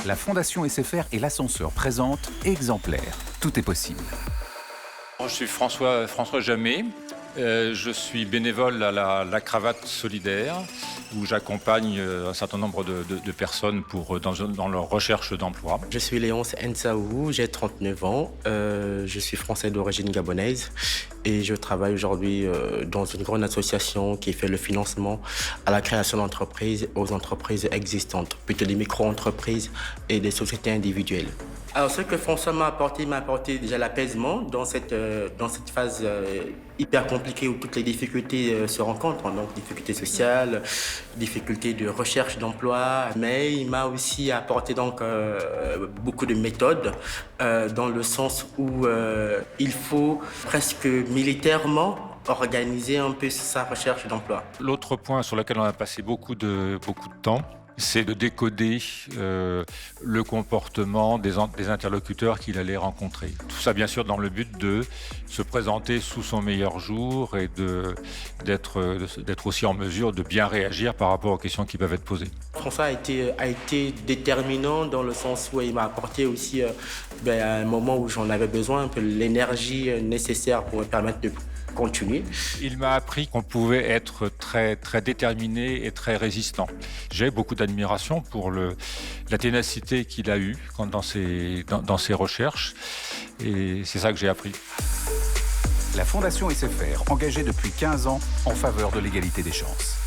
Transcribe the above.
La Fondation SFR et l'Ascenseur présentent Exemplaire. Tout est possible. Je suis François Jamet. Je suis bénévole à la Cravate Solidaire, où j'accompagne un certain nombre de personnes dans leur recherche d'emploi. Je suis Léonce Nsaou, j'ai 39 ans, je suis français d'origine gabonaise et je travaille aujourd'hui dans une grande association qui fait le financement à la création d'entreprises aux entreprises existantes, plutôt des micro-entreprises et des sociétés individuelles. Alors ce que François m'a apporté déjà l'apaisement dans cette phase hyper compliquée où toutes les difficultés se rencontrent, donc difficultés sociales, difficultés de recherche d'emploi, mais il m'a aussi apporté donc beaucoup de méthodes dans le sens où il faut presque militairement organiser un peu sa recherche d'emploi. L'autre point sur lequel on a passé beaucoup de temps, c'est de décoder le comportement des interlocuteurs qu'il allait rencontrer. Tout ça, bien sûr, dans le but de se présenter sous son meilleur jour et d'être aussi en mesure de bien réagir par rapport aux questions qui peuvent être posées. François a été déterminant dans le sens où il m'a apporté aussi, à un moment où j'en avais besoin, un peu l'énergie nécessaire pour me permettre de continuer. Il m'a appris qu'on pouvait être très, très déterminé et très résistant. J'ai beaucoup d'admiration pour la ténacité qu'il a eue dans ses recherches, et c'est ça que j'ai appris. La Fondation SFR, engagée depuis 15 ans en faveur de l'égalité des chances.